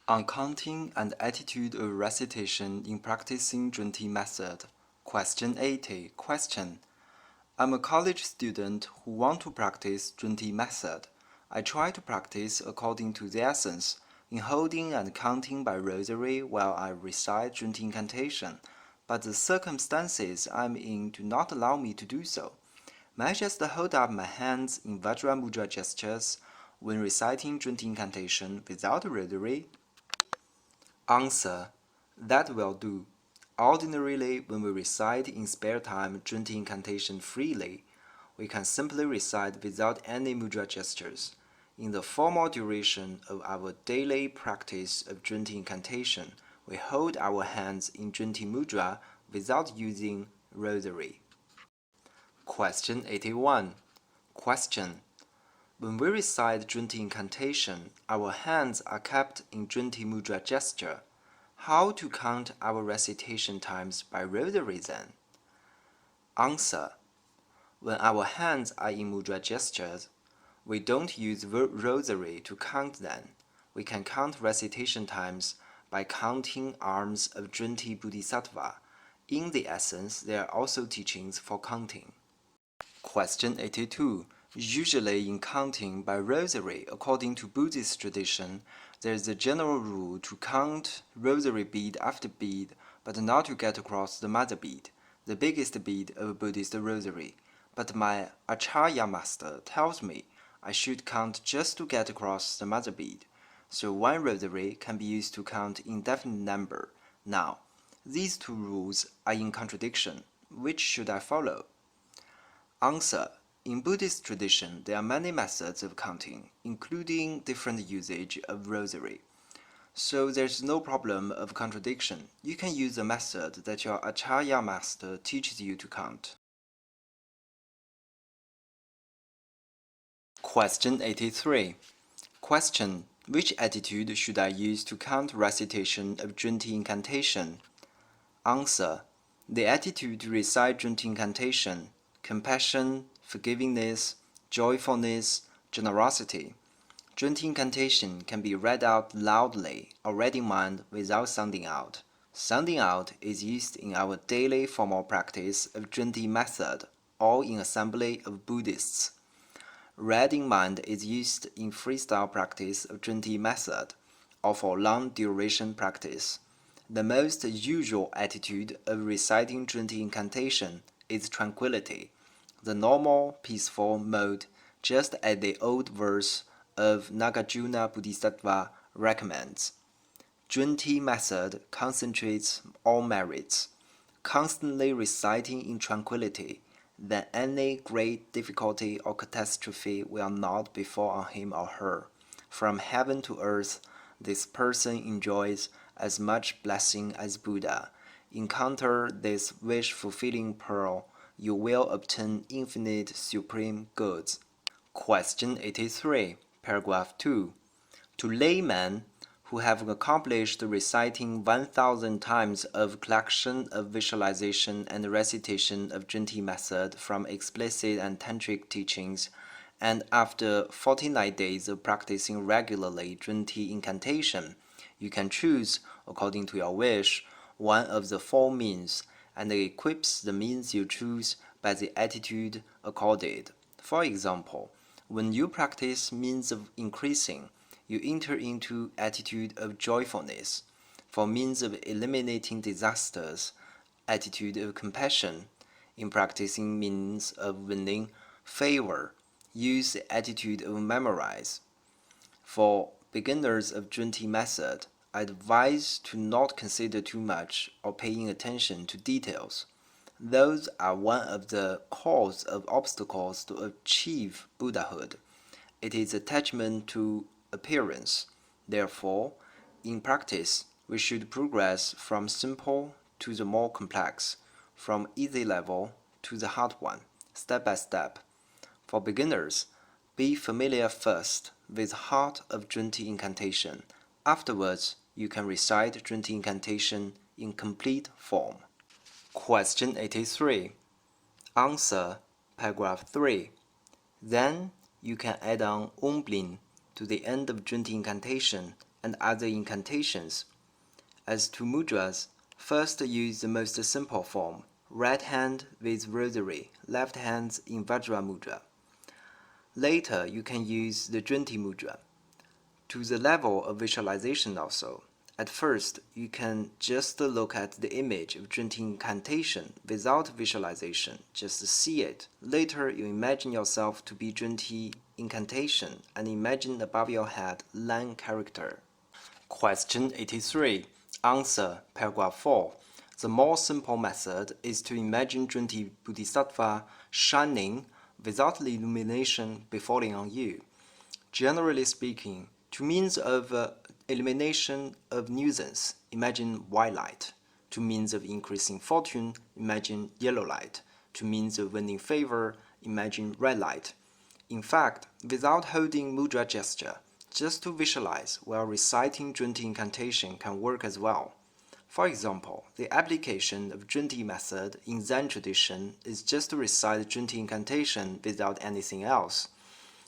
On counting and attitude of recitation in practicing zhunti method. Question 80. Question. I'm a college student who want to practice zhunti method. I try to practice according to the essence in holding and counting by rosary while I recite zhunti incantation, but the circumstances I'm in do not allow me to do so. May I just hold up my hands in Vajra Mudra gestures when reciting zhunti incantation without rosary? Answer. That will do. Ordinarily, when we recite in spare time zhunti incantation freely, we can simply recite without any mudra gestures. In the formal duration of our daily practice of zhunti incantation, we hold our hands in zhunti mudra without using rosary. Question 81. Question. When we recite zhunti incantation, our hands are kept in zhunti mudra gesture. How to count our recitation times by rosary then? Answer. When our hands are in mudra gestures, we don't use rosary to count them. We can count recitation times by counting arms of zhunti bodhisattva. In the essence, there are also teachings for counting. Question 82. Usually in counting by rosary, according to Buddhist tradition, there is a general rule to count rosary bead after bead, but not to get across the mother bead, the biggest bead of Buddhist rosary. But my Acharya master tells me I should count just to get across the mother bead, so one rosary can be used to count indefinite number. Now, these two rules are in contradiction. Which should I follow? Answer. In Buddhist tradition, there are many methods of counting, including different usage of rosary. So there's no problem of contradiction. You can use the method that your Acharya master teaches you to count. Question 83. Question. Which attitude should I use to count recitation of zhunti incantation? Answer. The attitude to recite zhunti incantation: compassion, forgivingness, joyfulness, generosity. Zhunti incantation can be read out loudly or read in mind without sounding out. Sounding out is used in our daily formal practice of zhunti method or in assembly of Buddhists. Read in mind is used in freestyle practice of zhunti method or for long duration practice. The most usual attitude of reciting zhunti incantation is tranquility, the normal, peaceful mode, just as the old verse of Nagarjuna Bodhisattva recommends. Zhunti method concentrates all merits, constantly reciting in tranquility, then any great difficulty or catastrophe will not befall on him or her. From heaven to earth, this person enjoys as much blessing as Buddha. Encounter this wish-fulfilling pearl, you will obtain infinite supreme goods. Question 83, paragraph 2. To laymen who have accomplished reciting 1,000 times of collection of visualization and recitation of zhunti method from explicit and tantric teachings, and after 49 days of practicing regularly zhunti incantation, you can choose, according to your wish, one of the four means, and equips the means you choose by the attitude accorded. For example, when you practice means of increasing, you enter into attitude of joyfulness. For means of eliminating disasters, attitude of compassion. In practicing means of winning favor, use the attitude of memorize. For beginners of zhunti method, I advise to not consider too much or paying attention to details. Those are one of the cause of obstacles to achieve Buddhahood. It is attachment to appearance. Therefore, in practice, we should progress from simple to the more complex, from easy level to the hard one, step by step. For beginners, be familiar first with the heart of zhunti incantation. Afterwards, you can recite zhunti incantation in complete form. Question 83. Answer, paragraph 3. Then you can add on Om Blin to the end of zhunti incantation and other incantations. As to mudras, first use the most simple form, right hand with rosary, left hand in Vajra mudra. Later, you can use the zhunti mudra. To the level of visualization also. At first, you can just look at the image of zhunti incantation without visualization, just see it. Later, you imagine yourself to be zhunti incantation and imagine above your head Lan character. Question 83. Answer, paragraph 4. The more simple method is to imagine zhunti bodhisattva shining without the illumination befalling on you. Generally speaking, to means of elimination of nuisance, imagine white light. To means of increasing fortune, imagine yellow light. To means of winning favor, imagine red light. In fact, without holding mudra gesture, just to visualize while reciting zhunti incantation can work as well. For example, the application of zhunti method in Zen tradition is just to recite zhunti incantation without anything else.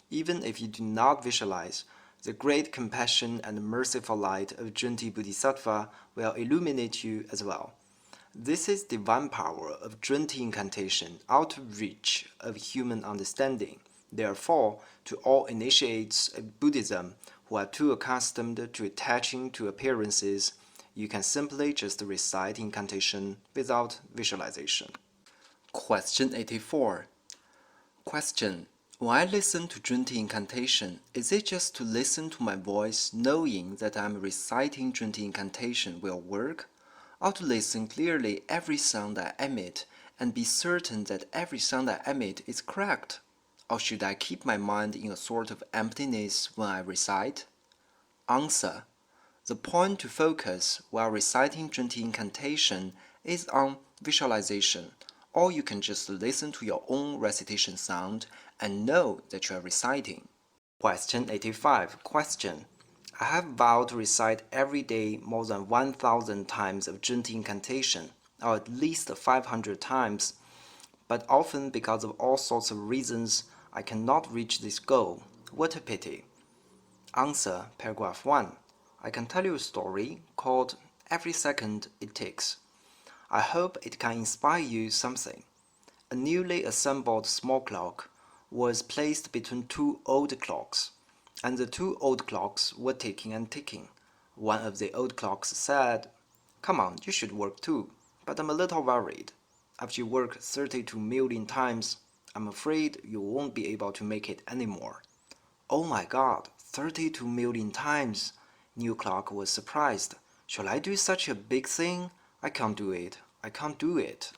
Even if you do not visualize, the great compassion and merciful light of zhunti bodhisattva will illuminate you as well. This is divine power of zhunti incantation out of reach of human understanding. Therefore, to all initiates of Buddhism who are too accustomed to attaching to appearances, you can simply just recite incantation without visualization. Question 84. Question. When I listen to zhunti incantation, is it just to listen to my voice knowing that I'm reciting zhunti incantation will work? Or to listen clearly every sound I emit and be certain that every sound I emit is correct? Or should I keep my mind in a sort of emptiness when I recite? Answer. The point to focus while reciting zhunti incantation is on visualization, or you can just listen to your own recitation sound and know that you are reciting. Question 85. Question. I have vowed to recite every day more than 1,000 times of zhunti incantation, or at least 500 times, but often because of all sorts of reasons, I cannot reach this goal. What a pity. Answer, paragraph 1. I can tell you a story called Every Second It Takes. I hope it can inspire you something. A newly assembled small clock was placed between two old clocks, and the two old clocks were ticking and ticking. One of the old clocks said, "Come on, you should work too, but I'm a little worried. After you work 32 million times, I'm afraid you won't be able to make it anymore." "Oh my God, 32 million times!" New clock was surprised. "Shall I do such a big thing? I can't do it. I can't do it."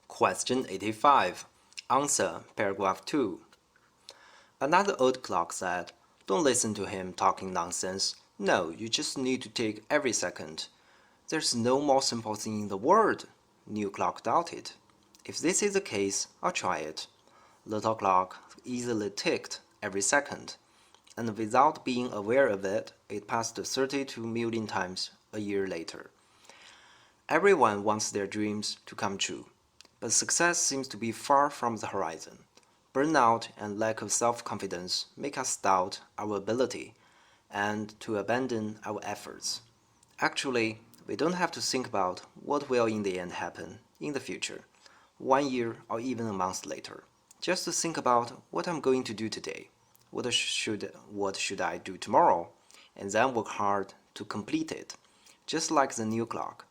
Question 85. Answer, paragraph 2. Another old clock said, "Don't listen to him talking nonsense. No, you just need to take every second." "There's no more simple thing in the world." New clock doubted. "If this is the case, I'll try it." Little clock easily ticked every second, and without being aware of it, it passed 32 million times a year later. Everyone wants their dreams to come true, but success seems to be far from the horizon. Burnout and lack of self-confidence make us doubt our ability and to abandon our efforts. Actually, we don't have to think about what will in the end happen in the future, 1 year or even a month later. Just to think about what I'm going to do today, what should I do tomorrow, and then work hard to complete it. Just like the new clock,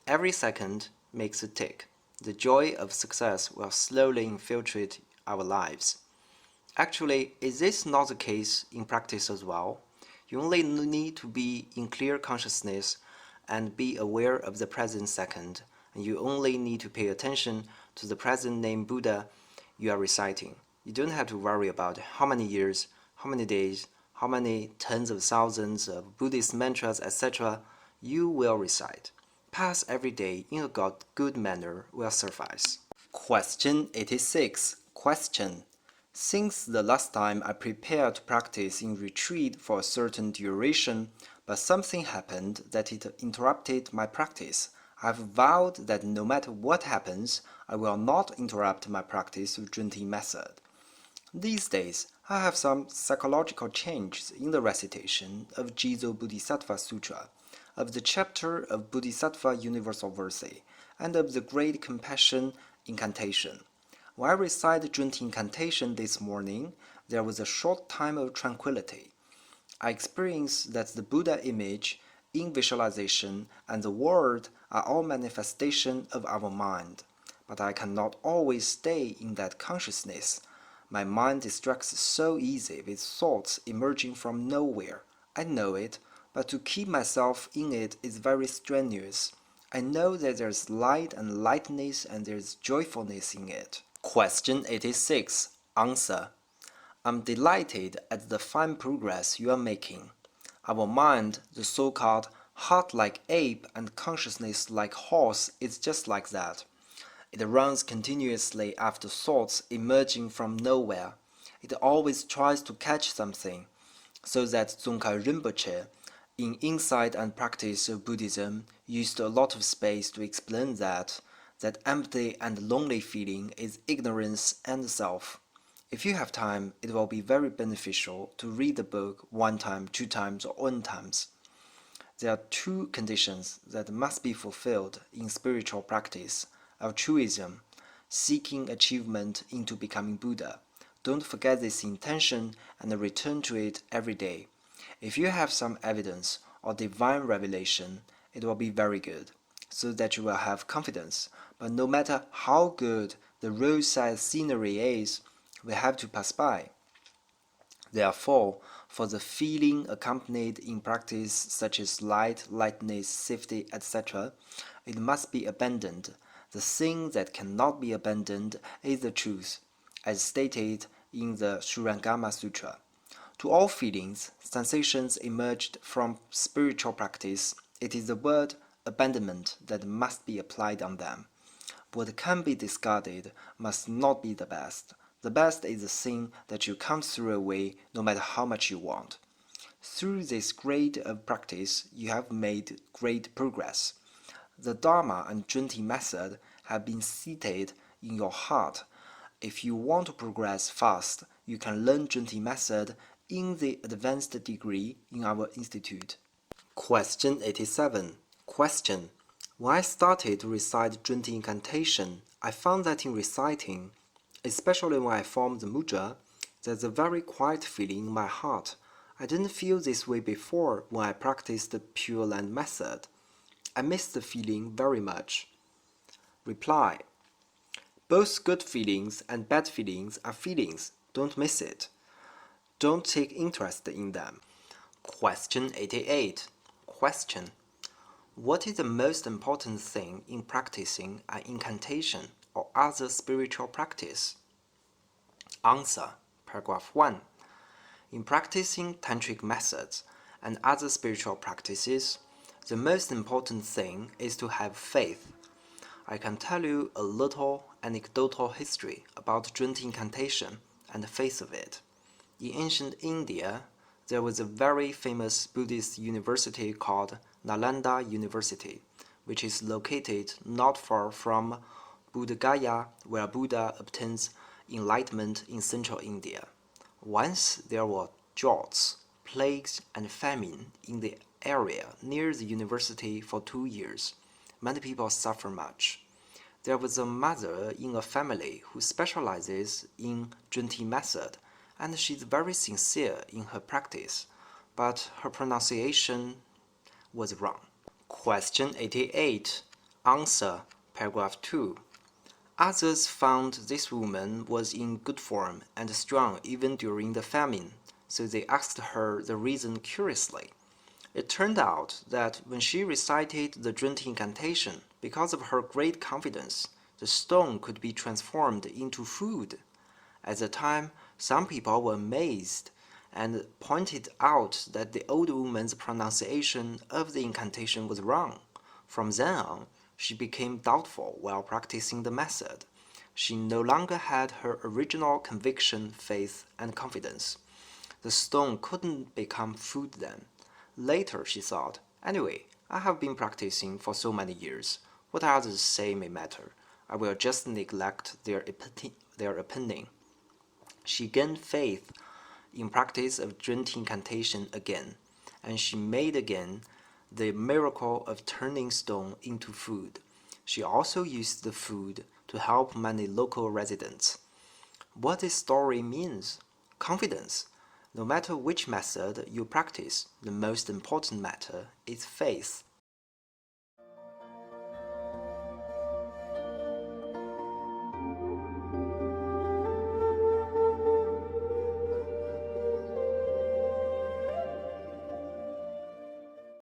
every second makes a tick. The joy of success will slowly infiltrate our lives. Actually, is this not the case in practice as well? You only need to be in clear consciousness and be aware of the present second, and you only need to pay attention to the present name Buddha you are reciting. You don't have to worry about how many years, how many days, how many tens of thousands of Buddhist mantras, etc. you will recite. Pass every day in a good manner will suffice. Question 86. Question. Since the last time I prepared to practice in retreat for a certain duration, but something happened that it interrupted my practice, I have vowed that no matter what happens, I will not interrupt my practice with zhunti method. These days, I have some psychological changes in the recitation of Jizo Bodhisattva Sutra, of the chapter of Bodhisattva Universal Verse, and of the Great Compassion Incantation. When I recited zhunti incantation this morning, there was a short time of tranquility. I experienced that the Buddha image in visualization and the world are all manifestation of our mind, but I cannot always stay in that consciousness. My mind distracts so easy with thoughts emerging from nowhere. I know it, but to keep myself in it is very strenuous. I know that there's light and lightness and there's joyfulness in it. Question 86. Answer. I'm delighted at the fine progress you are making. Our mind, the so-called heart like ape and consciousness like horse, is just like that. It runs continuously after thoughts emerging from nowhere. It always tries to catch something, so that Dzongkha Rinpoche, in Insight and Practice of Buddhism, used a lot of space to explain that empty and lonely feeling is ignorance and self. If you have time, it will be very beneficial to read the book 1 time, 2 times, or n times. There are 2 conditions that must be fulfilled in spiritual practice: altruism, seeking achievement into becoming Buddha. Don't forget this intention and return to it every day. If you have some evidence or divine revelation, it will be very good, so that you will have confidence. But no matter how good the roadside scenery is, we have to pass by. Therefore, for the feeling accompanied in practice such as light, lightness, safety, etc., it must be abandoned. The thing that cannot be abandoned is the truth, as stated in the Shurangama Sutra. To all feelings, sensations emerged from spiritual practice. It is the word abandonment that must be applied on them. What can be discarded must not be the best. The best is the thing that you can't throw away no matter how much you want. Through this grade of practice, you have made great progress. The Dharma and zhunti method have been seated in your heart. If you want to progress fast, you can learn zhunti method in the advanced degree in our institute. Question 87. Question. When I started to recite zhunti incantation, I found that in reciting, especially when I formed the mudra, there's a very quiet feeling in my heart. I didn't feel this way before when I practiced the Pure Land method. I miss the feeling very much. Reply. Both good feelings and bad feelings are feelings. Don't miss it. Don't take interest in them. Question 88. Question. What is the most important thing in practicing an incantation or other spiritual practice? Answer. Paragraph 1. In practicing tantric methods and other spiritual practices, the most important thing is to have faith. I can tell you a little anecdotal history about zhunti incantation and the faith of it. In ancient India, there was a very famous Buddhist university called Nalanda University, which is located not far from Bodh Gaya, where Buddha obtains enlightenment in central India. Once there were droughts, plagues, and famine in the area near the university for 2 years. Many people suffer much. There was a mother in a family who specializes in zhunti method, and she's very sincere in her practice, but her pronunciation was wrong. Question 88. Answer. Paragraph 2. Others found this woman was in good form and strong even during the famine, so they asked her the reason curiously. It turned out that when she recited the zhunti incantation, because of her great confidence, the stone could be transformed into food. At the time, some people were amazed and pointed out that the old woman's pronunciation of the incantation was wrong. From then on, she became doubtful while practicing the method. She no longer had her original conviction, faith, and confidence. The stone couldn't become food then. Later, she thought, anyway, I have been practicing for so many years. What others say may matter. I will just neglect their opinion. She gained faith in practice of zhunti incantation again, and she made again the miracle of turning stone into food. She also used the food to help many local residents. What this story means? Confidence. No matter which method you practice, the most important matter is faith.